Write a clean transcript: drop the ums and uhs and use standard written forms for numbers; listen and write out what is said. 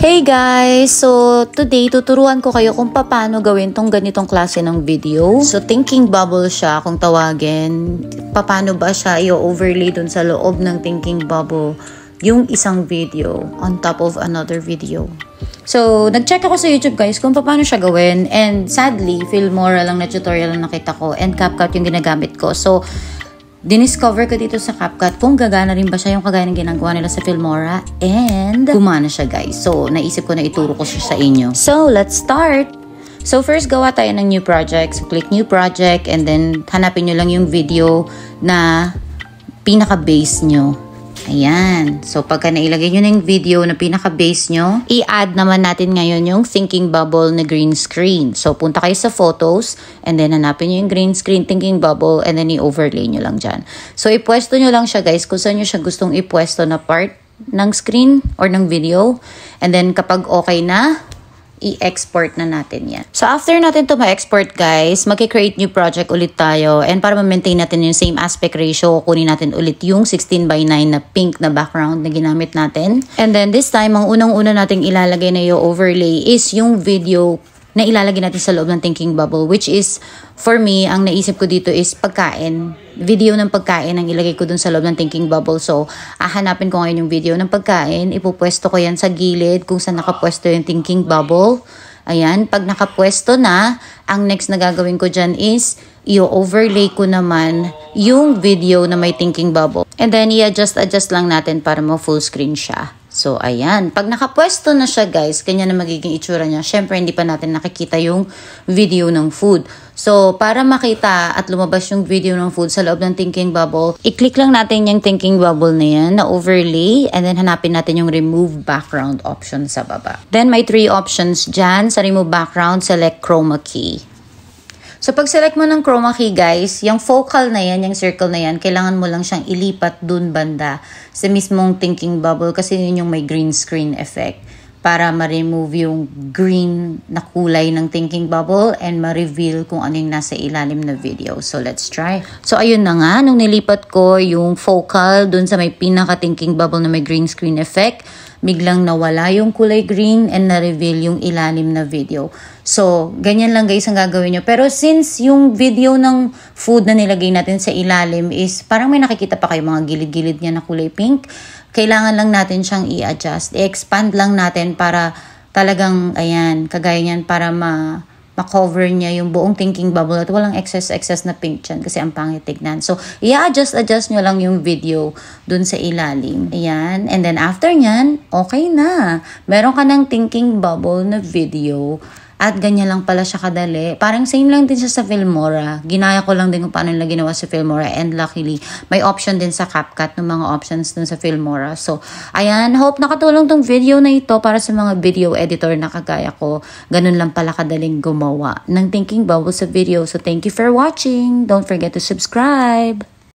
Hey guys! So, today tuturuan ko kayo kung paano gawin tong ganitong klase ng video. So, thinking bubble siya kung tawagin. Paano ba siya i-overlay dun sa loob ng thinking bubble yung isang video on top of another video. So, nag-check ako sa YouTube guys kung paano siya gawin. And sadly, Filmora lang na tutorial ang nakita ko and CapCut yung ginagamit ko. So, diniscover ko dito sa CapCut kung gagana rin ba siya yung kagaya ng ginagawa nila sa Filmora, and gumana siya guys. So, naisip ko na ituro ko siya sa inyo. So, let's start! So, first gawa tayo ng new project. So, click new project and then hanapin nyo lang yung video na pinaka-base nyo. Ayan. So, pagka nailagay nyo na yung video na pinaka-base nyo, i-add naman natin ngayon yung thinking bubble na green screen. So, punta kayo sa photos and then hanapin nyo yung green screen thinking bubble and then i-overlay nyo lang dyan. So, ipwesto nyo lang siya guys kung saan nyo siya gustong ipwesto na part ng screen or ng video. And then, kapag okay na, i-export na natin yan. So, after natin to ma-export, guys, mag-create new project ulit tayo. And para ma-maintain natin yung same aspect ratio, kunin natin ulit yung 16:9 na pink na background na ginamit natin. And then, this time, ang unang-una nating ilalagay na yung overlay is yung video na ilalagay natin sa loob ng thinking bubble, which is, for me, ang naisip ko dito is pagkain. Video ng pagkain ang ilagay ko dun sa loob ng thinking bubble. So, hahanapin ko ngayon yung video ng pagkain. Ipupwesto ko yan sa gilid kung saan nakapwesto yung thinking bubble. Ayan. Pag nakapwesto na, ang next na gagawin ko dyan is i-overlay ko naman yung video na may thinking bubble. And then, i-adjust lang natin para ma-full screen siya. So, ayan. Pag nakapwesto na siya, guys, kanya na magiging itsura niya. Syempre, hindi pa natin nakikita yung video ng food. So, para makita at lumabas yung video ng food sa loob ng thinking bubble, i-click lang natin yung thinking bubble na yan, na overlay, and then hanapin natin yung remove background option sa baba. Then, may 3 options dyan. Sa remove background, select chroma key. So, pag select mo ng chroma key, guys, yung focal na yan, yung circle na yan, kailangan mo lang siyang ilipat dun banda sa mismong thinking bubble kasi yun yung may green screen effect para ma-remove yung green na kulay ng thinking bubble and ma-reveal kung ano yung nasa ilalim na video. So, let's try. So, ayun na nga, nung nilipat ko yung focal dun sa may pinaka-thinking bubble na may green screen effect, biglang nawala yung kulay green and na-reveal yung ilalim na video. So, ganyan lang guys ang gagawin nyo. Pero since yung video ng food na nilagay natin sa ilalim is parang may nakikita pa kayo mga gilid-gilid niya na kulay pink, kailangan lang natin siyang i-adjust. I-expand lang natin para talagang, ayan, kagaya niyan para ma-cover niya yung buong thinking bubble at walang excess na pink dyan kasi ang pangit tignan. So, i-adjust nyo lang yung video dun sa ilalim. Ayan. And then, after nyan, okay na. Meron ka ng thinking bubble na video. At ganyan lang pala siya kadali. Parang same lang din siya sa Filmora. Ginaya ko lang din kung paano nila ginawa sa Filmora. And luckily, may option din sa CapCut ng mga options dun sa Filmora. So, ayan. Hope nakatulong tong video na ito para sa mga video editor na kagaya ko. Ganun lang pala kadaling gumawa ng thinking bubble sa video. So, thank you for watching. Don't forget to subscribe.